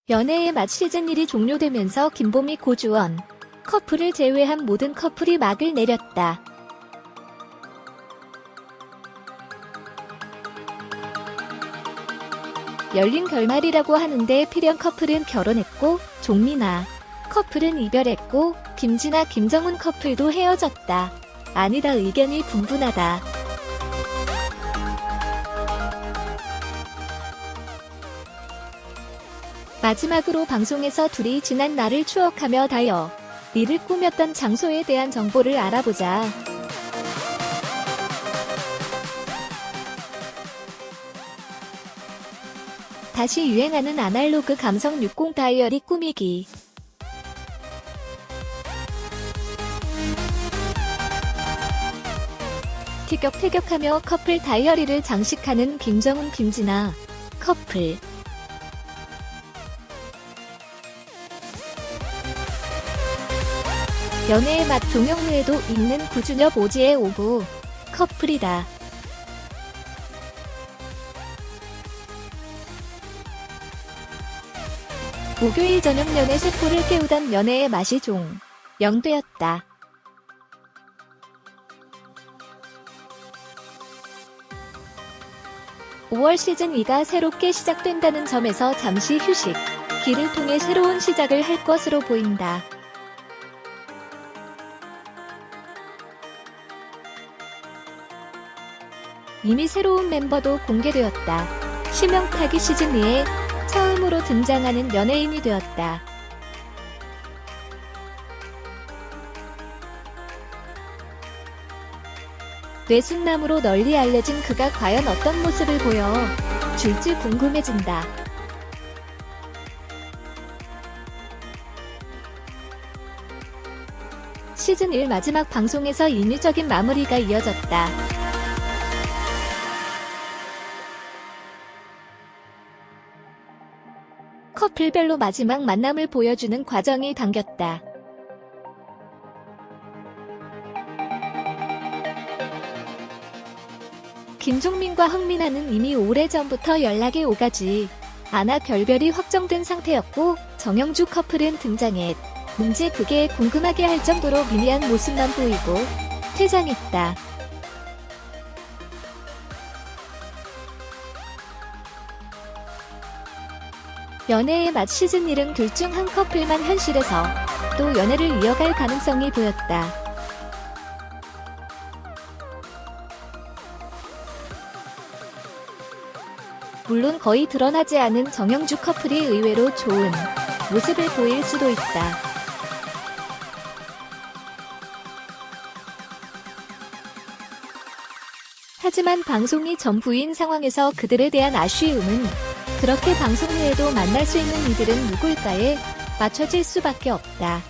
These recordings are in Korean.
연애의 맛 시즌 1이 종료되면서 김보미 고주원 커플을 제외한 모든 커플이 막을 내렸다. 열린 결말이라고 하는데 필연 커플은 결혼했고 종민아 커플은 이별했고 김진아 김정은 커플도 헤어졌다. 아니다 의견이 분분하다. 마지막으로 방송에서 둘이 지난 날을 추억하며 다이어리를 꾸몄던 장소에 대한 정보를 알아보자. 다시 유행하는 아날로그 감성 60 다이어리 꾸미기. 티격태격하며 커플 다이어리를 장식하는 김정은 김진아 커플. 연애의 맛 종영후에도 읽는 구준엽 오지의 오구 커플이다. 목요일 저녁 연애 세포를 깨우던 연애의 맛이 종영되었다. (5월) 시즌 2가 새롭게 시작된다는 점에서 잠시 휴식기를 통해 새로운 시작을 할 것으로 보인다. 이미 새로운 멤버도 공개되었다. 심영탁이 시즌 2에 처음으로 등장하는 연예인이 되었다. 뇌순남으로 널리 알려진 그가 과연 어떤 모습을 보여줄지 궁금해진다. 시즌 1 마지막 방송에서 인위적인 마무리가 이어졌다. 커플별로 마지막 만남을 보여주는 과정이 담겼다. 김종민과 흥민아는 이미 오래전부터 연락이 오가지 않아 결별이 확정된 상태였고 정영주 커플은 등장했는지 그게 궁금하게 할 정도로 미미한 모습만 보이고 퇴장했다. 연애의 맛 시즌 1은 둘 중 한 커플만 현실에서 또 연애를 이어갈 가능성이 보였다. 물론 거의 드러나지 않은 정영주 커플이 의외로 좋은 모습을 보일 수도 있다. 하지만 방송이 전부인 상황에서 그들에 대한 아쉬움은 그렇게 방송 후에도 만날 수 있는 이들은 누굴까에 맞춰질 수밖에 없다.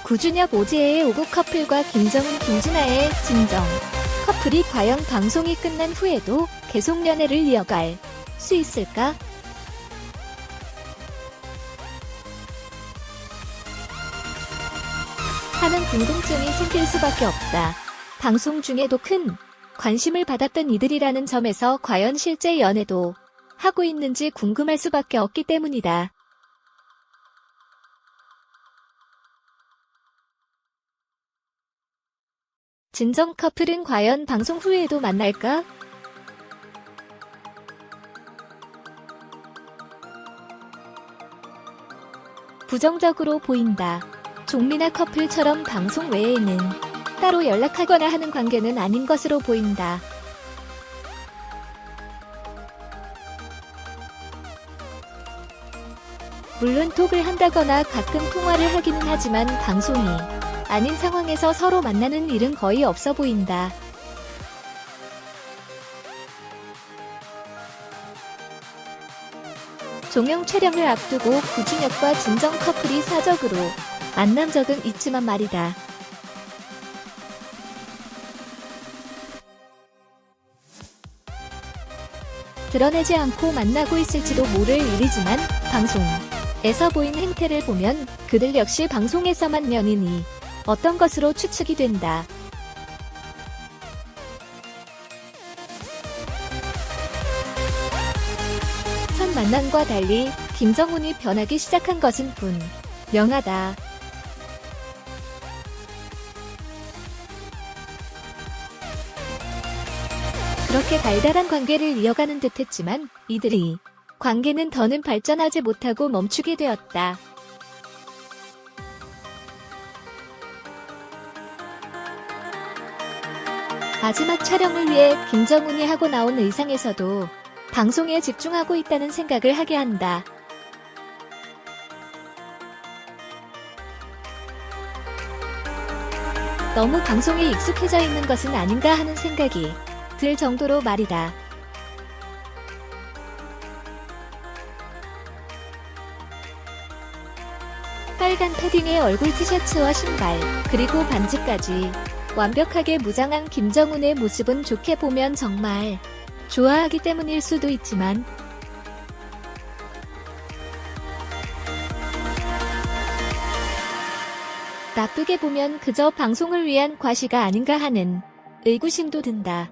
구준엽 오지혜의 오구 커플과 김정은 김진아의 진정 커플이 과연 방송이 끝난 후에도 계속 연애를 이어갈 수 있을까? 하는 궁금증이 생길 수밖에 없다. 방송 중에도 큰 관심을 받았던 이들이라는 점에서 과연 실제 연애도 하고 있는지 궁금할 수밖에 없기 때문이다. 진정 커플은 과연 방송 후에도 만날까? 부정적으로 보인다. 종민아 커플처럼 방송 외에는 따로 연락하거나 하는 관계는 아닌 것으로 보인다. 물론 톡을 한다거나 가끔 통화를 하기는 하지만 방송이 아닌 상황에서 서로 만나는 일은 거의 없어 보인다. 종영 촬영을 앞두고 구준엽과 진정 커플이 사적으로 만난 적은 있지만 말이다. 드러내지 않고 만나고 있을지도 모를 일이지만 방송에서 보인 행태를 보면 그들 역시 방송에서만 연인이 어떤 것으로 추측이 된다. 만남과 달리 김정훈이 변하기 시작한 것은 분명하다. 그렇게 달달한 관계를 이어가는 듯했지만 이들이 관계는 더는 발전하지 못하고 멈추게 되었다. 마지막 촬영을 위해 김정훈이 하고 나온 의상에서도 방송에 집중하고 있다는 생각을 하게 한다. 너무 방송에 익숙해져 있는 것은 아닌가 하는 생각이 들 정도로 말이다. 빨간 패딩에 얼굴 티셔츠와 신발, 그리고 반지까지 완벽하게 무장한 김정훈의 모습은 좋게 보면 정말 좋아하기 때문일 수도 있지만 나쁘게 보면 그저 방송을 위한 과시가 아닌가 하는 의구심도 든다.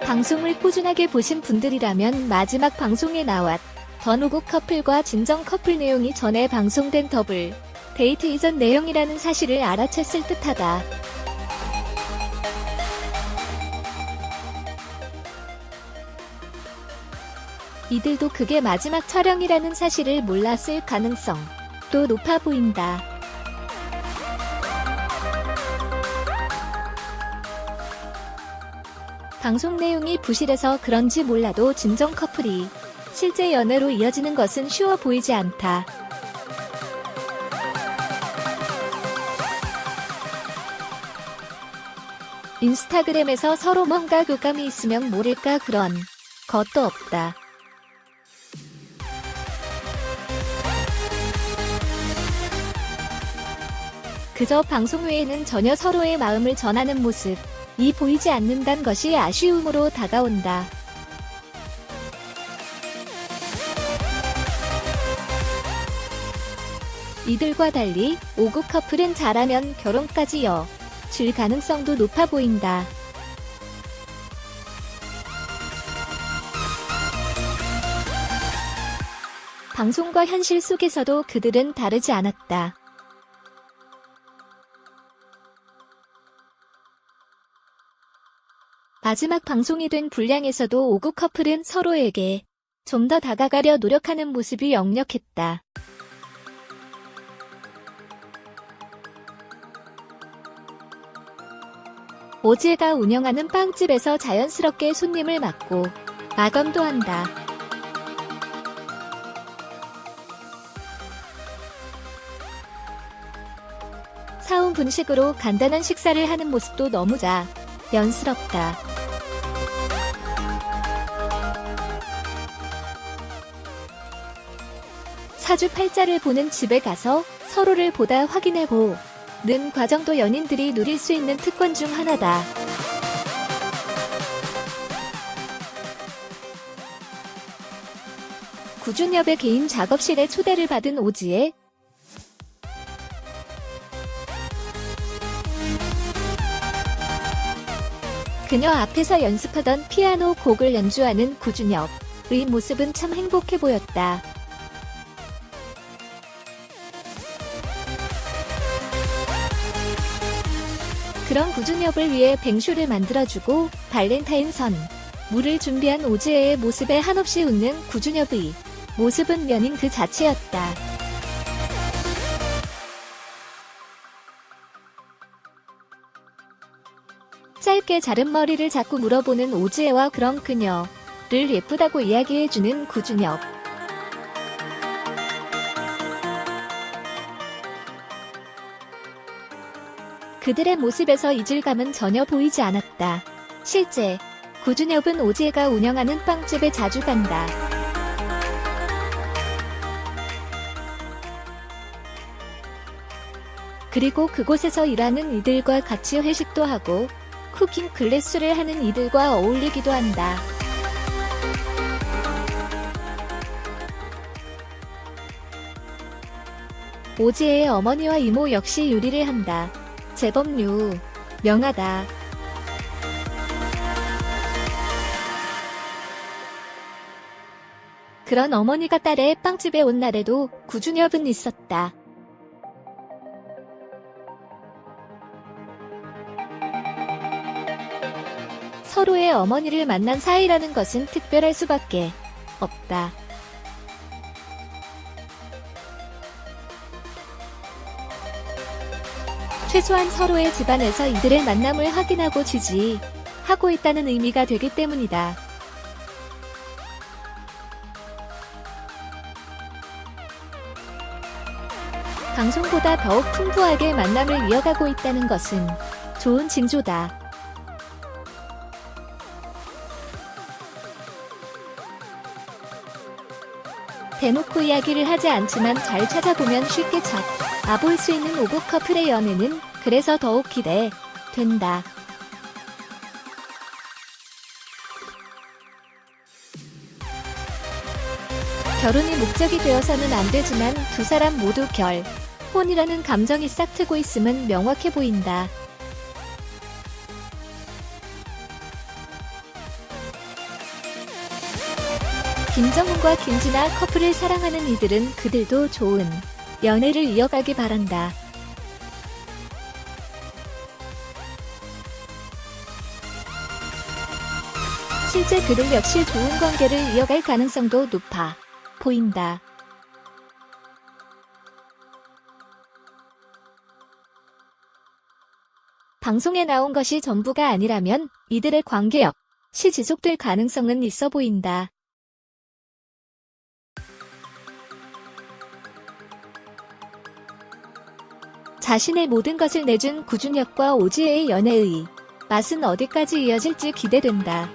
방송을 꾸준하게 보신 분들이라면 마지막 방송에 나왔던 오국 커플과 진정 커플 내용이 전에 방송된 더블 데이트 이전 내용이라는 사실을 알아챘을 듯하다. 이들도 그게 마지막 촬영이라는 사실을 몰랐을 가능성도 높아 보인다. 방송 내용이 부실해서 그런지 몰라도 진정 커플이 실제 연애로 이어지는 것은 쉬워 보이지 않다. 인스타그램에서 서로 뭔가 교감이 있으면 모를까 그런 것도 없다. 그저 방송 외에는 전혀 서로의 마음을 전하는 모습이 보이지 않는다는 것이 아쉬움으로 다가온다. 이들과 달리 오국 커플은 잘하면 결혼까지 이어질 가능성도 높아 보인다. 방송과 현실 속에서도 그들은 다르지 않았다. 마지막 방송이 된 분량에서도 오국 커플은 서로에게 좀 더 다가가려 노력하는 모습이 역력했다. 오지혜가 운영하는 빵집에서 자연스럽게 손님을 맞고 마감도 한다. 사온 분식으로 간단한 식사를 하는 모습도 너무 자연스럽다. 사주팔자를 보는 집에 가서 서로를 보다 확인해보는 과정도 연인들이 누릴 수 있는 특권 중 하나다. 구준엽의 개인 작업실에 초대를 받은 오지혜. 그녀 앞에서 연습하던 피아노 곡을 연주하는 구준엽의 모습은 참 행복해 보였다. 그런 구준엽을 위해 뱅쇼를 만들어주고 발렌타인 선물을 준비한 오지혜의 모습에 한없이 웃는 구준엽의 모습은 연인 그 자체였다. 짧게 자른 머리를 자꾸 물어보는 오지혜와 그런 그녀를 예쁘다고 이야기해주는 구준엽. 그들의 모습에서 이질감은 전혀 보이지 않았다. 실제 구준엽은 오지혜가 운영하는 빵집에 자주 간다. 그리고 그곳에서 일하는 이들과 같이 회식도 하고 쿠킹 클래스를 하는 이들과 어울리기도 한다. 오지혜의 어머니와 이모 역시 요리를 한다. 제법 유명하다. 그런 어머니가 딸의 빵집에 온 날에도 구준엽은 있었다. 서로의 어머니를 만난 사이라는 것은 특별할 수밖에 없다. 최소한 서로의 집안에서 이들의 만남을 확인하고 지지하고 있다는 의미가 되기 때문이다. 방송보다 더욱 풍부하게 만남을 이어가고 있다는 것은 좋은 징조다. 대놓고 이야기를 하지 않지만 잘 찾아보면 쉽게 알아볼 수 있는 오고 커플의 연애는 그래서 더욱 기대된다. 결혼이 목적이 되어서는 안 되지만 두 사람 모두 결혼이라는 감정이 싹트고 있음은 명확해 보인다. 김정훈과 김진아 커플을 사랑하는 이들은 그들도 좋은 연애를 이어가기 바란다. 실제 그들 역시 좋은 관계를 이어갈 가능성도 높아 보인다. 방송에 나온 것이 전부가 아니라면 이들의 관계 역시 지속될 가능성은 있어 보인다. 자신의 모든 것을 내준 구준엽과 오지혜의 연애의 맛은 어디까지 이어질지 기대된다.